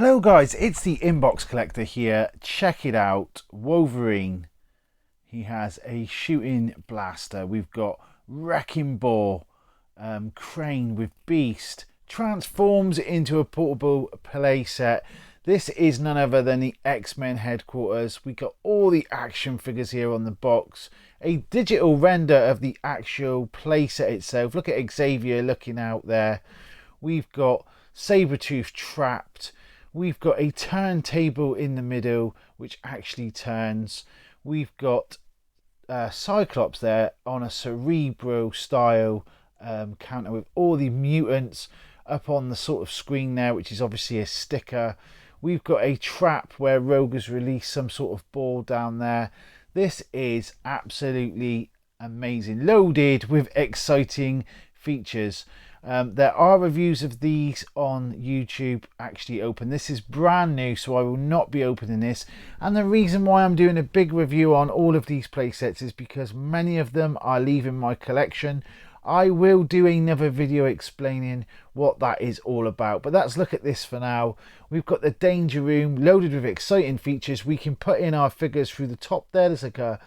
Hello guys, it's the Inbox Collector here. Check it out, Wolverine. He has a shooting blaster. We've got Wrecking Ball, Crane with Beast, transforms into a portable playset. This is none other than the X-Men headquarters. We got all the action figures here on the box. A digital render of the actual playset itself. Look at Xavier looking out there. We've got Sabretooth trapped. We've got a turntable in the middle, which actually turns. We've got Cyclops there on a Cerebro style counter with all the mutants up on the sort of screen there, which is obviously a sticker. We've got a trap where Rogue has released some sort of ball down there. This is absolutely amazing, loaded with exciting features. There are reviews of these on YouTube actually open. This is brand new, so I will not be opening this. And the reason why I'm doing a big review on all of these playsets is because many of them are leaving my collection. I will do another video explaining what that is all about, but let's look at this for now. We've got the Danger Room loaded with exciting features. We can put in our figures through the top there. There's like a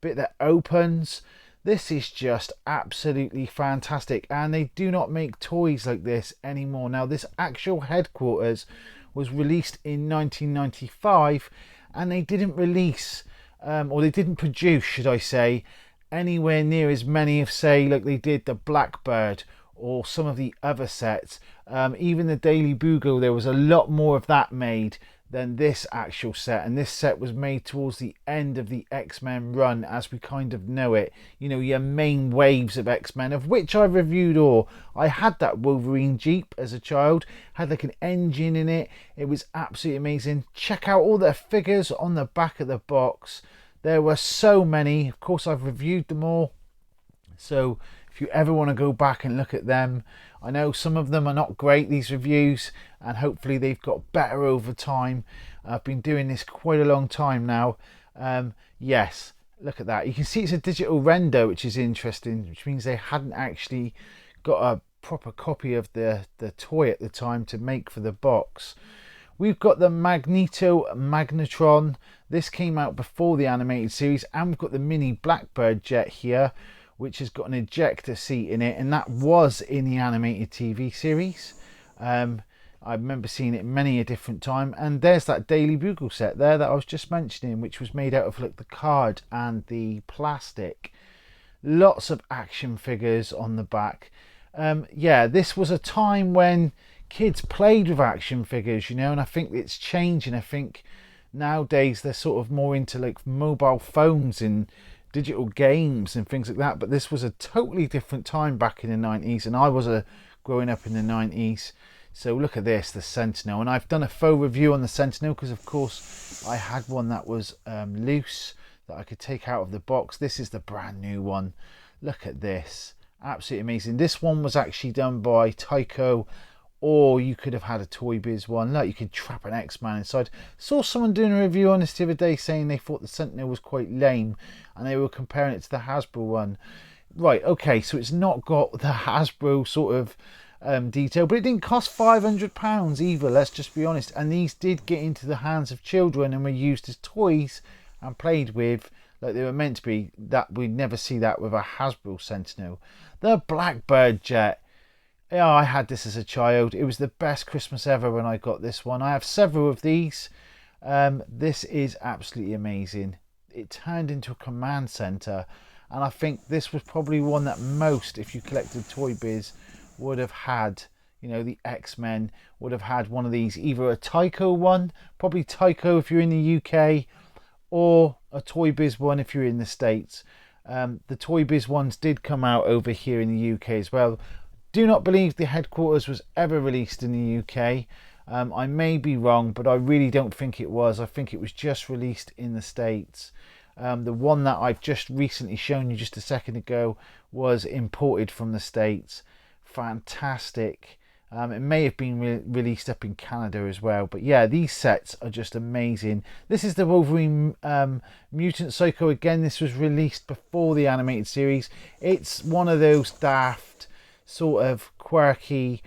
bit that opens. This is just absolutely fantastic, and they do not make toys like this anymore. Now, this actual headquarters was released in 1995, and they didn't release, or they didn't produce, should I say, anywhere near as many of, say, like they did the Blackbird or some of the other sets. Even the Daily Bugle, there was a lot more of that made than this actual set, and this set was made towards the end of the X-Men run as we kind of know it. You know, your main waves of X-Men, of which I reviewed all. I had that Wolverine Jeep as a child, had like an engine in it. It was absolutely amazing. Check out all the figures on the back of the box. There were so many. Of course, I've reviewed them all, so if you ever want to go back and look at them, I know some of them are not great, these reviews, and hopefully they've got better over time. I've been doing this quite a long time now. Yes, look at that. You can see it's a digital render, which is interesting, which means they hadn't actually got a proper copy of the toy at the time to make for the box. We've got the Magneto Magnetron. This came out before the animated series, and we've got the mini Blackbird jet here, which has got an ejector seat in it, and that was in the animated TV series. I remember seeing it many a different time. And there's that Daily Bugle set there that I was just mentioning, which was made out of like the card and the plastic. Lots of action figures on the back. Yeah, this was a time when kids played with action figures, you know, and I think it's changing. I think nowadays they're sort of more into like mobile phones and digital games and things like that, but this was a totally different time back in the 90s, and I was growing up in the 90s. So look at this, the Sentinel, and I've done a faux review on the Sentinel because of course I had one that was loose that I could take out of the box. This is the brand new one. Look at this, absolutely amazing. This one was actually done by Tyco, or you could have had a Toy Biz one. Look, you could trap an X-Man inside. Saw someone doing a review on this the other day saying they thought the Sentinel was quite lame, and they were comparing it to the Hasbro one. Right, okay, so it's not got the Hasbro sort of detail, but it didn't cost £500 either, let's just be honest. And these did get into the hands of children and were used as toys and played with like they were meant to be. That we'd never see that with a Hasbro Sentinel. The Blackbird jet. Yeah, I had this as a child. It was the best Christmas ever when I got this one. I have several of these. This is absolutely amazing. It turned into a command center, and I think this was probably one that most, if you collected Toy Biz, would have had. You know, the X-Men would have had one of these, either a Tyco one, probably Tyco if you're in the UK, or a Toy Biz one if you're in the States. The Toy Biz ones did come out over here in the UK as well. Do not believe the headquarters was ever released in the UK. I may be wrong, but I really don't think it was. I think it was just released in the States. The one that I've just recently shown you just a second ago was imported from the States. Fantastic. It may have been released up in Canada as well. But yeah, these sets are just amazing. This is the Wolverine Mutant Psycho. Again, this was released before the animated series. It's one of those daft, sort of quirky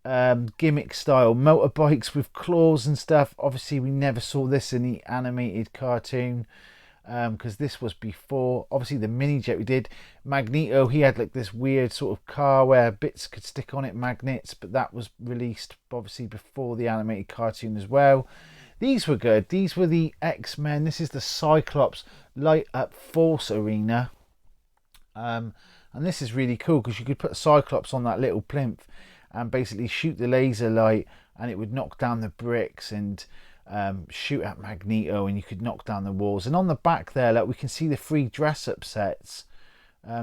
gimmick style motorbikes with claws and stuff. Obviously we never saw this in the animated cartoon, because this was before obviously the mini jet we did. Magneto, he had like this weird sort of car where bits could stick on it, magnets, but that was released obviously before the animated cartoon as well. These were good. These were the X-Men. This is the Cyclops Light Up Force Arena, and this is really cool because you could put Cyclops on that little plinth and basically shoot the laser light, and it would knock down the bricks and shoot at Magneto, and you could knock down the walls. And on the back there, like, we can see the free dress-up sets.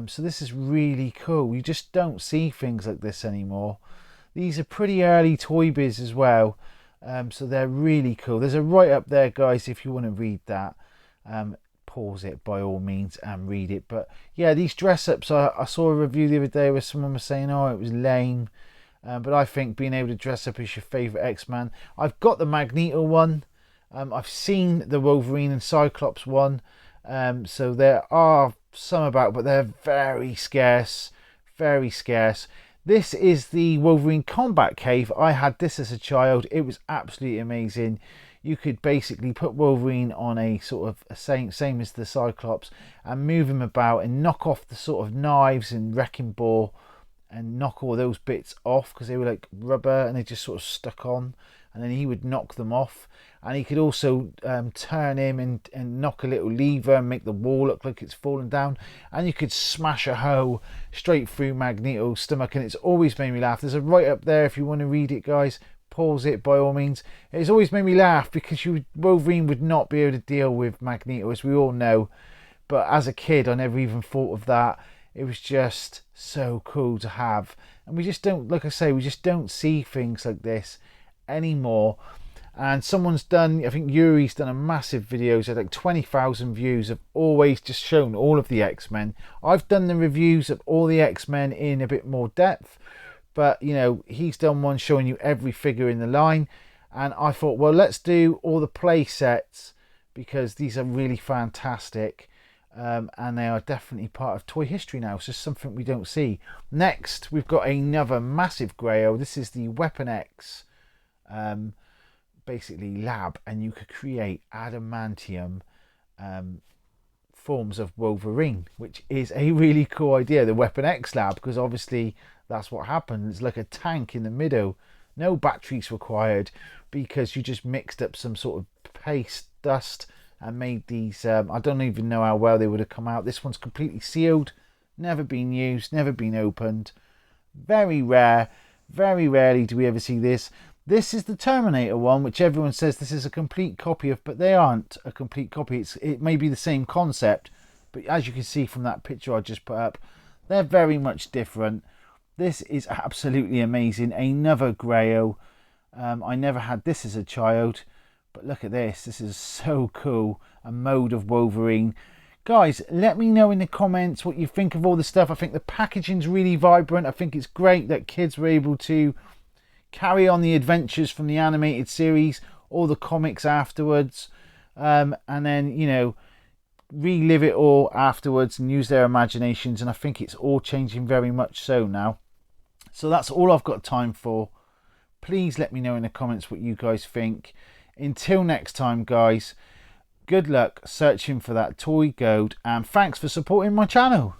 So this is really cool. You just don't see things like this anymore. These are pretty early Toy Biz as well, so they're really cool. There's a write-up there, guys, if you want to read that. Pause it by all means and read it. But yeah, these dress-ups, I saw a review the other day where someone was saying, oh, it was lame. But I think being able to dress up as your favourite X-Man. I've got the Magneto one. I've seen the Wolverine and Cyclops one. So there are some about, but they're very scarce. Very scarce. This is the Wolverine Combat Cave. I had this as a child. It was absolutely amazing. You could basically put Wolverine on a sort of same as the Cyclops and move him about and knock off the sort of knives and wrecking ball and knock all those bits off because they were like rubber and they just sort of stuck on, and then he would knock them off. And he could also turn him and knock a little lever and make the wall look like it's falling down, and you could smash a hole straight through Magneto's stomach. And it's always made me laugh. There's a write up there if you want to read it, guys. Pause it by all means. It's always made me laugh because Wolverine would not be able to deal with Magneto, as we all know, but as a kid I never even thought of that. It was just so cool to have, and we just don't, like I say, we just don't see things like this anymore. And someone's done, I think Yuri's done a massive video, so like 20,000 views, have always just shown all of the X-Men. I've done the reviews of all the X-Men in a bit more depth, but you know, he's done one showing you every figure in the line, and I thought, well, let's do all the play sets because these are really fantastic. And they are definitely part of toy history now. It's just something we don't see. Next, we've got another massive grail. This is the Weapon X basically lab, and you could create adamantium forms of Wolverine, which is a really cool idea, the Weapon X lab, because obviously that's what happened. It's like a tank in the middle, no batteries required, because you just mixed up some sort of paste, dust, and made these. I don't even know how well they would have come out. This one's completely sealed, never been used, never been opened. Very rare. Very rarely do we ever see this. This is the Terminator one, which everyone says this is a complete copy of, but they aren't a complete copy. It may be the same concept, but as you can see from that picture I just put up, they're very much different. This is absolutely amazing. Another grail. I never had this as a child. But look at this. This is so cool. A mode of Wolverine. Guys, let me know in the comments what you think of all this stuff. I think the packaging's really vibrant. I think it's great that kids were able to carry on the adventures from the animated series or the comics afterwards. And then, you know, relive it all afterwards and use their imaginations. And I think it's all changing very much so now. So that's all I've got time for. Please let me know in the comments what you guys think. Until next time, guys, good luck searching for that toy gold, and thanks for supporting my channel.